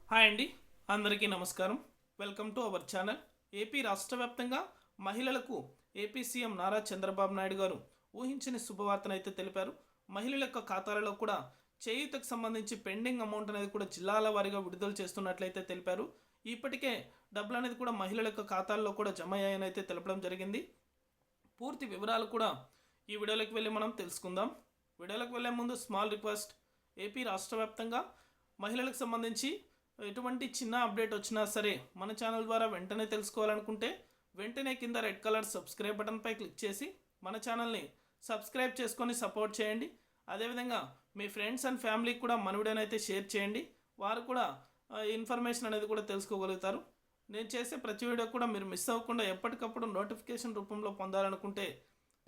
Hi అండి, అందరికీ నమస్కారం. Welcome to our channel. AP రాష్ట్ర వ్యాప్తంగా మహిళలకు ఏపీ సీఎం నారా చంద్రబాబు నాయుడు గారు ఊహించని శుభవార్తనైతే తెలిపారు. మహిళల యొక్క ఖాతాలలో కూడా చేయూతకు సంబంధించి పెండింగ్ అమౌంట్ అనేది కూడా జిల్లాల వారీగా విడుదల చేస్తున్నట్లయితే తెలిపారు. ఇప్పటికే డబ్బులు అనేది కూడా మహిళల యొక్క ఖాతాల్లో కూడా జమ అయ్యాయని అయితే తెలపడం జరిగింది. పూర్తి వివరాలు కూడా ఈ వీడియోలోకి వెళ్ళి మనం తెలుసుకుందాం. వీడియోలోకి వెళ్ళే ముందు స్మాల్ రిక్వెస్ట్. ఏపీ రాష్ట్ర వ్యాప్తంగా మహిళలకు సంబంధించి ఎటువంటి చిన్న అప్డేట్ వచ్చినా సరే మన ఛానల్ ద్వారా వెంటనే తెలుసుకోవాలనుకుంటే వెంటనే కింద రెడ్ కలర్ సబ్స్క్రైబ్ బటన్పై క్లిక్ చేసి మన ఛానల్ని సబ్స్క్రైబ్ చేసుకొని సపోర్ట్ చేయండి. అదేవిధంగా మీ ఫ్రెండ్స్ అండ్ ఫ్యామిలీకి కూడా మన వీడియోనైతే షేర్ చేయండి. వారు కూడా ఇన్ఫర్మేషన్ అనేది కూడా తెలుసుకోగలుగుతారు. నేను చేసే ప్రతి వీడియో కూడా మీరు మిస్ అవ్వకుండా ఎప్పటికప్పుడు నోటిఫికేషన్ రూపంలో పొందాలనుకుంటే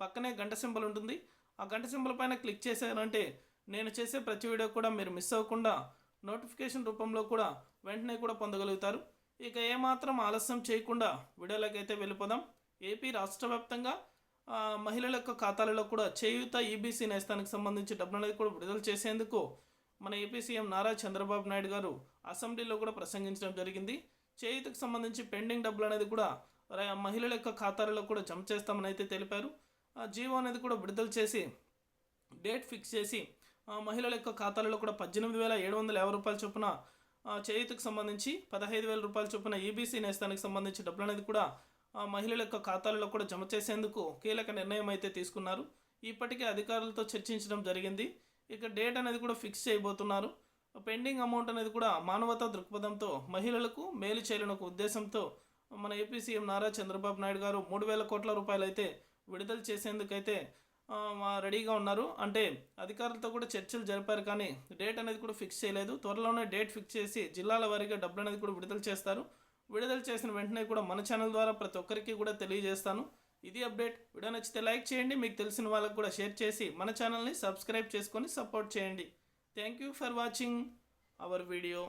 పక్కనే గంట సింబల్ ఉంటుంది. ఆ గంట సింబల్ పైన క్లిక్ చేశారంటే నేను చేసే ప్రతి వీడియో కూడా మీరు మిస్ అవ్వకుండా నోటిఫికేషన్ రూపంలో కూడా వెంటనే కూడా పొందగలుగుతారు. ఇక ఏమాత్రం ఆలస్యం చేయకుండా వీడియోలకైతే వెళ్ళిపోదాం. ఏపీ రాష్ట్ర వ్యాప్తంగా మహిళల యొక్క ఖాతాలలో కూడా చేయూత ఈబీసీ నేస్తానికి సంబంధించి డబ్బులు అనేది కూడా విడుదల చేసేందుకు మన ఏపీ సీఎం నారా చంద్రబాబు నాయుడు గారు అసెంబ్లీలో కూడా ప్రసంగించడం జరిగింది. చేయూతకు సంబంధించి పెండింగ్ డబ్బులు అనేది కూడా మహిళల యొక్క ఖాతాలలో కూడా జమ చేస్తామని అయితే తెలిపారు. జీవో అనేది కూడా విడుదల చేసి డేట్ ఫిక్స్ చేసి మహిళల యొక్క ఖాతాలలో కూడా 18,750 రూపాయల చొప్పున చేయూతకు సంబంధించి 15,000 రూపాయల చొప్పున ఈబీసీ నేస్తానికి సంబంధించి డబ్బులు అనేది కూడా మహిళల యొక్క ఖాతాలలో కూడా జమ చేసేందుకు కీలక నిర్ణయం అయితే తీసుకున్నారు. ఇప్పటికే అధికారులతో చర్చించడం జరిగింది. ఇక డేట్ అనేది కూడా ఫిక్స్ చేయబోతున్నారు. పెండింగ్ అమౌంట్ అనేది కూడా మానవతా దృక్పథంతో మహిళలకు మేలు చేయాలనే ఒక ఉద్దేశంతో మన ఏపీ సీఎం నారా చంద్రబాబు నాయుడు గారు 3,000 కోట్ల రూపాయలు అయితే విడుదల చేసేందుకైతే రెడీగా ఉన్నారు. అంటే అధికారులతో కూడా చర్చలు జరిపారు, కానీ డేట్ అనేది కూడా ఫిక్స్ చేయలేదు. త్వరలోనే డేట్ ఫిక్స్ చేసి జిల్లాల వారీగా డబ్బులు అనేది కూడా విడుదల చేస్తారు. విడుదల చేసిన వెంటనే కూడా మన ఛానల్ ద్వారా ప్రతి ఒక్కరికి కూడా తెలియజేస్తాను. ఇది అప్డేట్. వీడియో నచ్చితే లైక్ చేయండి, మీకు తెలిసిన వాళ్ళకు కూడా షేర్ చేసి మన ఛానల్ని సబ్స్క్రైబ్ చేసుకొని సపోర్ట్ చేయండి. Thank you for watching our video.